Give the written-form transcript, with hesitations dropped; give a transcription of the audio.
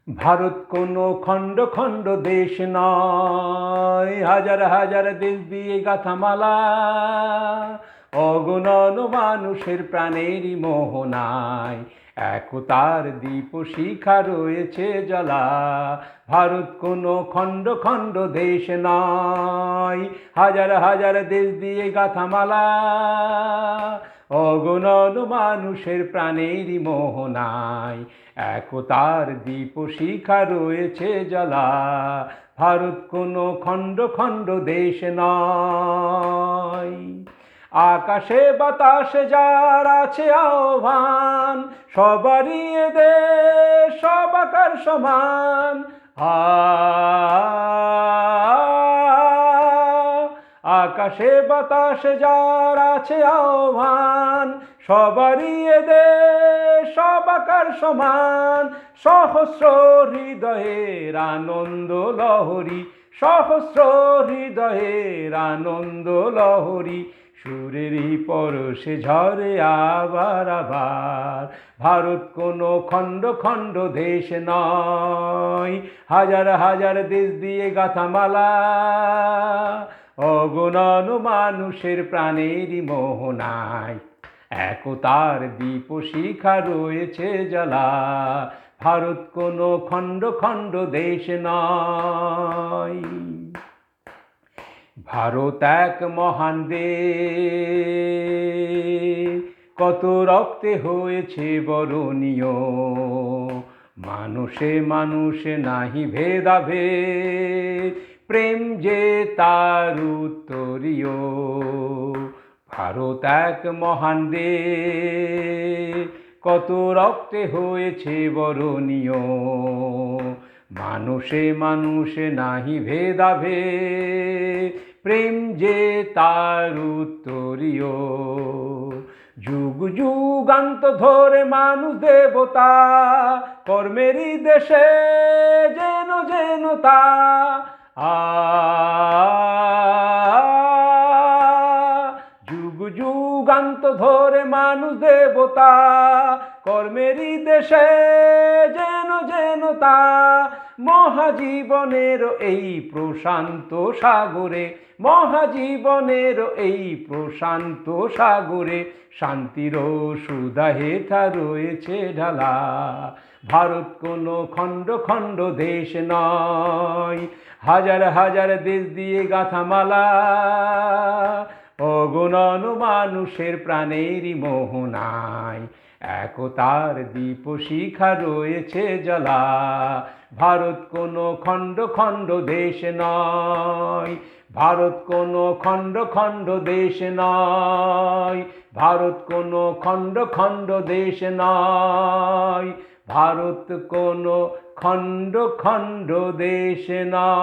ভারত কোনো খণ্ড খণ্ড দেশ নয়, হাজার হাজার দেশ দিয়ে গাথা মালা, অগণন মানুষের প্রাণেরই মোহনায় একতার দীপ শিখা রয়েছে জ্বলা। ভারত কোনো খণ্ড খণ্ড দেশ নয়, হাজার হাজার দেশ দিয়ে গাথা মালা, অগণন মানুষের প্রাণেরই মোহনায় একতার দীপ শিখা রয়েছে জ্বলা। ভারত কোনো খণ্ড খণ্ড দেশ নয়। আকাশে বাতাসে যার আছে আহ্বান, সবারই এ দেশ সবাকার সমান। আকাশে বাতাসে যার আছে আহ্বান, সবারই এ দেশ সবাকার সমান। সহস্র হৃদয়ের আনন্দ লহরী, সহস্র হৃদয়ের আনন্দ লহরী, সুরেরই পরশে ঝরে আবার আবার। ভারত কোনো খণ্ড খণ্ড দেশ নয়, হাজার হাজার দেশ দিয়ে গাথা মালা, অগণন মানুষের প্রাণেরই মোহনায় একতার দীপ শিখা রয়েছে জ্বলা। ভারত কোনো খণ্ড খণ্ড দেশ নয়। ভারত এক মহান দেশ, কত রক্তে হয়েছে বরণীয়, মানুষে মানুষে নাহি ভেদাভেদ, প্রেম যে তার উত্তরীয়। ভারত এক মহান দেশ, কত রক্তে হয়েছে বরণীয়, মানুষে মানুষে নাহি ভেদাভেদ, প্রেম যে তার উত্তরীয়। যুগ যুগান্ত ধরে মানুষ দেবতা, কর্মেরই দেশে যেন যেন তা। যুগ যুগান্ত ধরে মানুষ দেবতা, কর্মেরই দেশে যেন যেন তা। মহাজীবনের এই প্রশান্ত সাগরে, মহাজীবনের এই প্রশান্ত সাগরে, শান্তির সুধা হেথা রয়েছে ঢালা। ভারত কোনো খণ্ড খণ্ড দেশ নয়, হাজার হাজার দেশ দিয়ে গাথা মালা, অগণন মানুষের প্রাণেরই মোহনায় একতার দীপ শিখা রয়েছে জ্বলা। ভারত কোনো খণ্ড খণ্ড দেশ নয়, ভারত কোনো খণ্ড খণ্ড দেশ নয়, ভারত কোনো খণ্ড খণ্ড দেশ নয়, ভারত কোনো খণ্ড খণ্ড দেশ নয়।